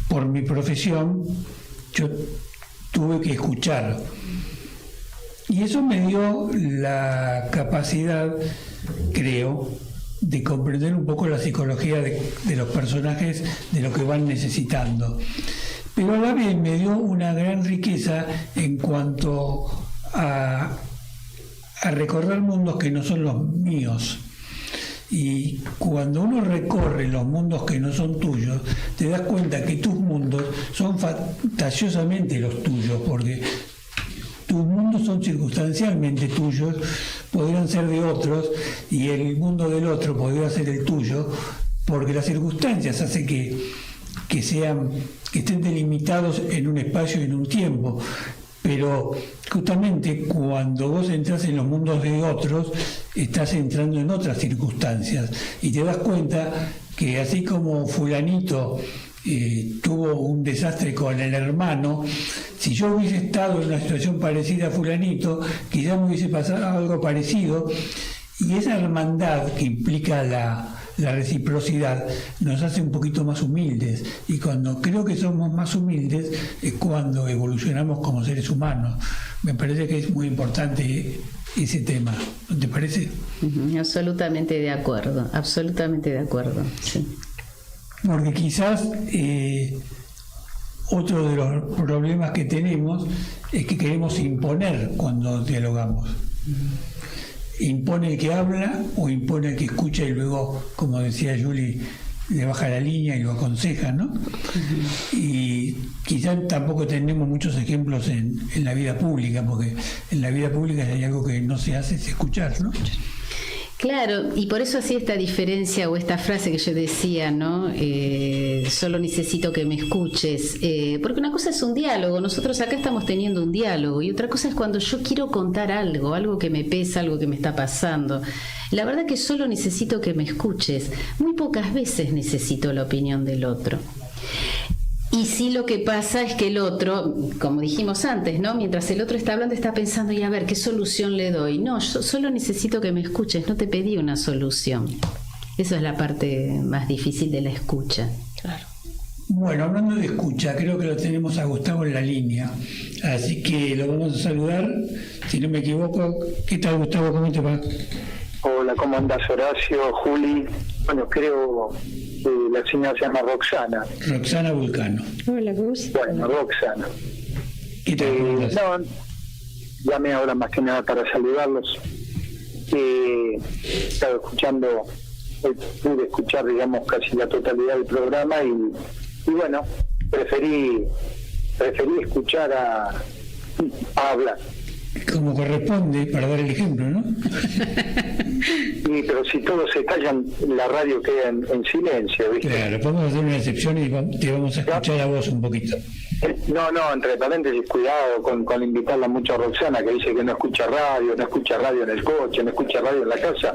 por mi profesión, yo tuve que escuchar. Y eso me dio la capacidad, creo, de comprender un poco la psicología de los personajes, de lo que van necesitando. Pero a la vez me dio una gran riqueza en cuanto a recorrer mundos que no son los míos. Y cuando uno recorre los mundos que no son tuyos, te das cuenta que tus mundos son fantasiosamente los tuyos, porque tus mundos son circunstancialmente tuyos, podrían ser de otros, y el mundo del otro podría ser el tuyo, porque las circunstancias hacen que estén delimitados en un espacio y en un tiempo. Pero justamente cuando vos entras en los mundos de otros, estás entrando en otras circunstancias y te das cuenta que así como fulanito tuvo un desastre con el hermano, si yo hubiese estado en una situación parecida a fulanito, quizás me hubiese pasado algo parecido, y esa hermandad que implica la reciprocidad nos hace un poquito más humildes, y cuando creo que somos más humildes es cuando evolucionamos como seres humanos. Me parece que es muy importante ese tema, ¿no te parece? Absolutamente de acuerdo, sí. Porque quizás otro de los problemas que tenemos es que queremos imponer cuando dialogamos. Impone el que habla o impone el que escucha y luego, como decía Julie, le baja la línea y lo aconseja, ¿no? Y quizás tampoco tenemos muchos ejemplos en la vida pública, porque en la vida pública hay algo que no se hace, es escuchar, ¿no? Claro, y por eso hacía esta diferencia o esta frase que yo decía, ¿no? Solo necesito que me escuches, porque una cosa es un diálogo, nosotros acá estamos teniendo un diálogo, y otra cosa es cuando yo quiero contar algo que me pesa, algo que me está pasando. La verdad que solo necesito que me escuches, muy pocas veces necesito la opinión del otro. Y sí, lo que pasa es que el otro, como dijimos antes, ¿no? Mientras el otro está hablando, está pensando, y a ver, ¿qué solución le doy? No, yo solo necesito que me escuches, no te pedí una solución. Eso es la parte más difícil de la escucha. Claro. Bueno, hablando de escucha, creo que lo tenemos a Gustavo en la línea, así que lo vamos a saludar, si no me equivoco. ¿Qué tal, Gustavo? ¿Cómo te va? Hola, ¿cómo andás, Horacio, Juli? Bueno, creo que la señora se llama Roxana. Roxana Vulcano. Hola, Gus. Bueno, Roxana. ¿Qué tal? ¿Cómo estás? No, llamé ahora más que nada para saludarlos. Estaba escuchando, pude escuchar, digamos, casi la totalidad del programa y bueno, preferí escuchar a hablar. Como corresponde, para dar el ejemplo, ¿no? Pero si todos se callan, la radio queda en silencio, ¿viste? Claro, podemos hacer una excepción y te vamos a escuchar a vos un poquito. No, entre paréntesis, cuidado con invitarla mucho a Roxana, que dice que no escucha radio en el coche, no escucha radio en la casa.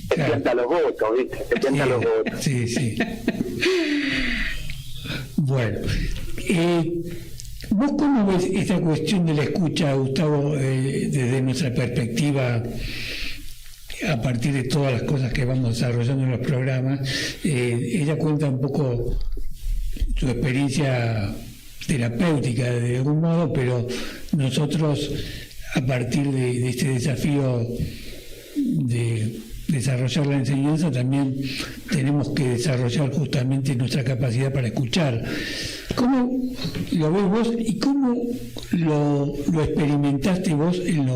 Te Claro. tienta los votos, ¿viste? Te tienta los votos. Sí. Bueno, ¿vos cómo ves esta cuestión de la escucha, Gustavo, desde nuestra perspectiva, a partir de todas las cosas que vamos desarrollando en los programas? Ella cuenta un poco su experiencia terapéutica de algún modo, pero nosotros a partir de este desafío de desarrollar la enseñanza también tenemos que desarrollar justamente nuestra capacidad para escuchar. ¿Cómo lo ves vos y cómo lo experimentaste vos en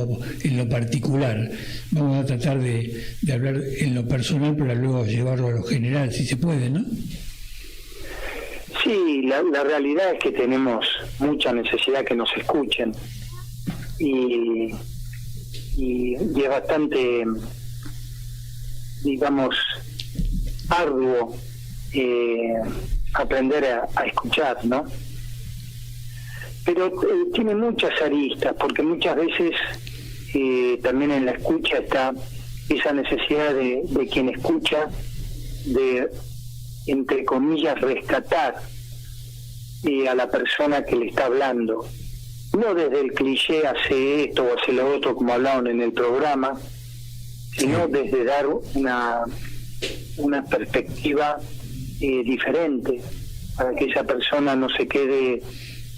lo particular? Vamos a tratar de hablar en lo personal para luego llevarlo a lo general, si se puede, ¿no? Sí, la realidad es que tenemos mucha necesidad que nos escuchen y es bastante, digamos, arduo aprender a escuchar, ¿no? Pero tiene muchas aristas, porque muchas veces también en la escucha está esa necesidad de quien escucha de, entre comillas, rescatar a la persona que le está hablando, no desde el cliché hace esto o hace lo otro como hablaron en el programa, sino desde dar una perspectiva diferente, para que esa persona no se quede,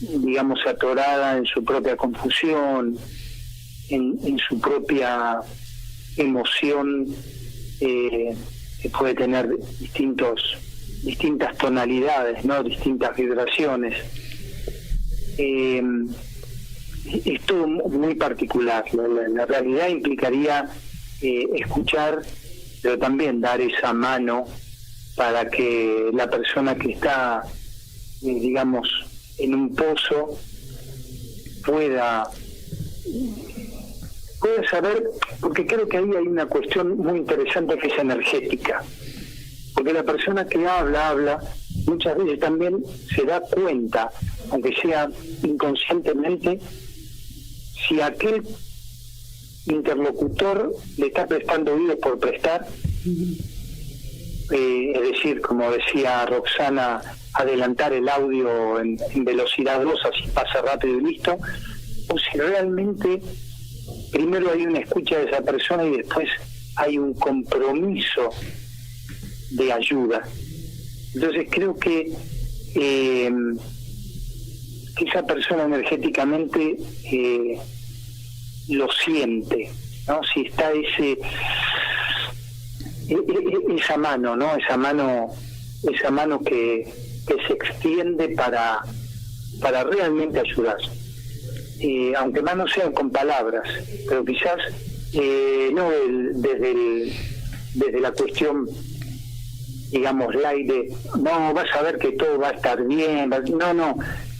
digamos, atorada en su propia confusión, en su propia emoción, que puede tener distintas tonalidades, ¿no? Distintas vibraciones. Es todo muy particular. La realidad implicaría escuchar, pero también dar esa mano para que la persona que está, digamos, en un pozo pueda saber, porque creo que ahí hay una cuestión muy interesante que es energética, porque la persona que habla muchas veces también se da cuenta, aunque sea inconscientemente, si aquel interlocutor le está prestando oído por prestar, es decir, como decía Roxana, adelantar el audio en velocidad 2, así pasa rápido y listo, o si realmente primero hay una escucha de esa persona y después hay un compromiso de ayuda. Entonces creo que esa persona energéticamente lo siente, ¿no? Si está esa mano, ¿no? Esa mano que se extiende para realmente ayudar, aunque más no sean con palabras, pero quizás no desde la cuestión, digamos, light de no, vas a ver que todo va a estar bien, no,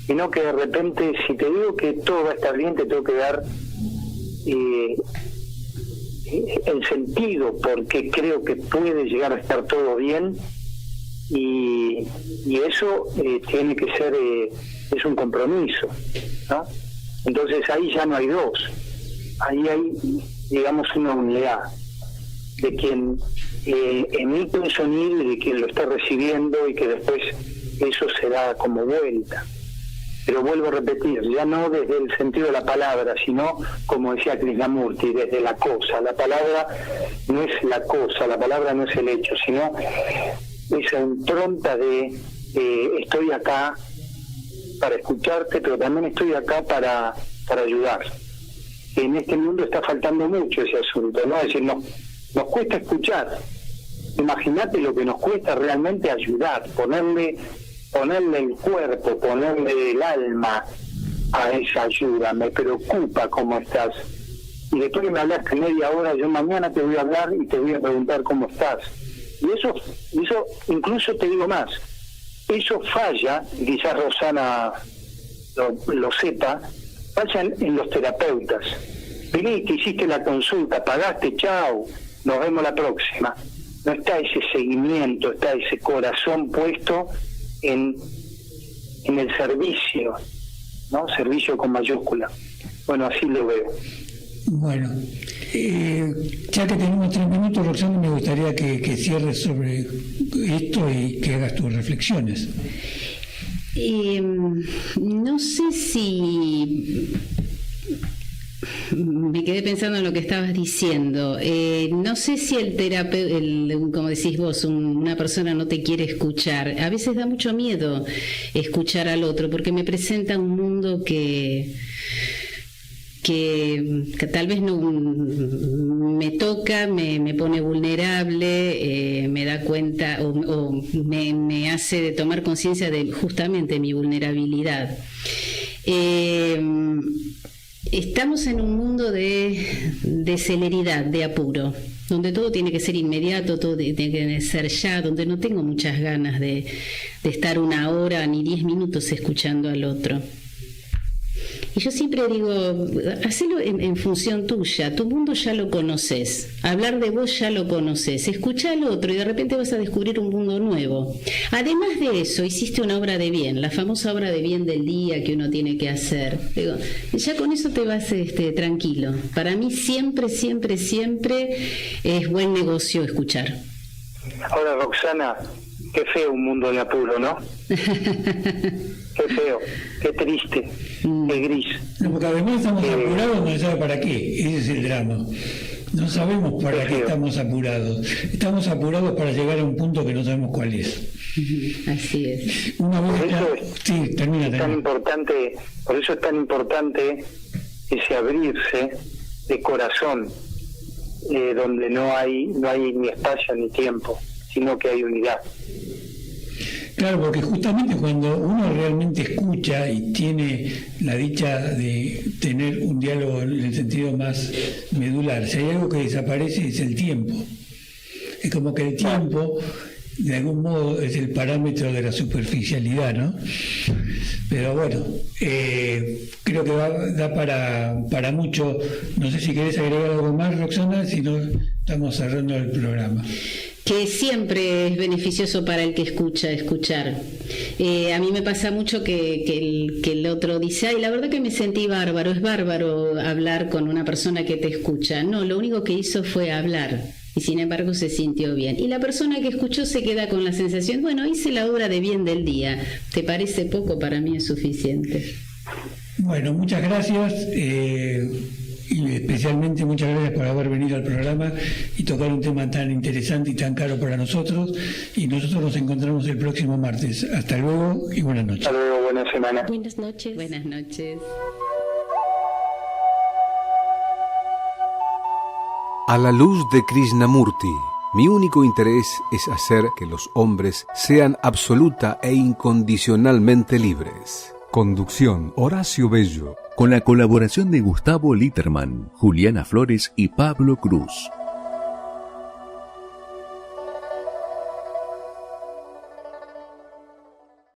sino que de repente, si te digo que todo va a estar bien, te tengo que dar el sentido, porque creo que puede llegar a estar todo bien, y eso tiene que ser, es un compromiso, ¿no? Entonces ahí ya no hay dos, ahí hay, digamos, una unidad de quien emite un sonido y de quien lo está recibiendo, y que después eso se da como vuelta. Pero vuelvo a repetir, ya no desde el sentido de la palabra, sino, como decía Krishnamurti, desde la cosa. La palabra no es la cosa, la palabra no es el hecho, sino esa impronta de estoy acá para escucharte, pero también estoy acá para ayudar. En este mundo está faltando mucho ese asunto, ¿no? Es decir, nos cuesta escuchar. Imagínate lo que nos cuesta realmente ayudar, ponerle el cuerpo, ponerle el alma a esa ayuda. Me preocupa cómo estás. Y después que me hablaste media hora, yo mañana te voy a hablar y te voy a preguntar cómo estás. Y eso incluso te digo más, eso falla, quizás Rosana lo sepa, falla en los terapeutas. Viniste, hiciste la consulta, pagaste, chao, nos vemos la próxima. No está ese seguimiento, está ese corazón puesto en el servicio, ¿no? Servicio con mayúscula. Bueno, así lo veo. Bueno, ya que tenemos 3 minutos, Roxana, me gustaría que cierres sobre esto y que hagas tus reflexiones. No sé si Me quedé pensando en lo que estabas diciendo. No sé si el terapeuta, como decís vos, una persona no te quiere escuchar. A veces da mucho miedo escuchar al otro porque me presenta un mundo que tal vez no me toca, me pone vulnerable, me da cuenta o me hace de tomar conciencia de justamente mi vulnerabilidad. Estamos en un mundo de celeridad, de apuro, donde todo tiene que ser inmediato, todo tiene que ser ya, donde no tengo muchas ganas de estar 1 hora ni 10 minutos escuchando al otro. Y yo siempre digo, hacelo en función tuya, tu mundo ya lo conoces, hablar de vos ya lo conoces, escucha al otro y de repente vas a descubrir un mundo nuevo. Además de eso, hiciste una obra de bien, la famosa obra de bien del día que uno tiene que hacer. Digo, ya con eso te vas tranquilo. Para mí siempre, siempre, siempre es buen negocio escuchar. Ahora, Roxana, qué feo un mundo de apuro, ¿no? Qué feo, qué triste, qué gris. No, porque además estamos apurados, no se sabe para qué, ese es el drama. No sabemos para qué estamos apurados. Estamos apurados para llegar a un punto que no sabemos cuál es. Así es. Una vez sí, termina. Por eso es tan importante ese abrirse de corazón, donde no hay ni espacio ni tiempo, sino que hay unidad. Claro, porque justamente cuando uno realmente escucha y tiene la dicha de tener un diálogo en el sentido más medular, si hay algo que desaparece es el tiempo. Es como que el tiempo, de algún modo, es el parámetro de la superficialidad, ¿no? Pero bueno, creo que da para mucho. No sé si querés agregar algo más, Roxana, si no estamos cerrando el programa. Que siempre es beneficioso para el que escuchar. A mí me pasa mucho que el otro dice, ay, la verdad que me sentí bárbaro, es bárbaro hablar con una persona que te escucha. No, lo único que hizo fue hablar y sin embargo se sintió bien. Y la persona que escuchó se queda con la sensación, bueno, hice la obra de bien del día. ¿Te parece poco? Para mí es suficiente. Bueno, muchas gracias. Y especialmente muchas gracias por haber venido al programa y tocar un tema tan interesante y tan caro para nosotros. Y nosotros nos encontramos el próximo martes. Hasta luego y buenas noches. Hasta luego, buena semana. Buenas noches. Buenas noches. A la luz de Krishnamurti, mi único interés es hacer que los hombres sean absoluta e incondicionalmente libres. Conducción, Horacio Bello. Con la colaboración de Gustavo Litterman, Juliana Flores y Pablo Cruz.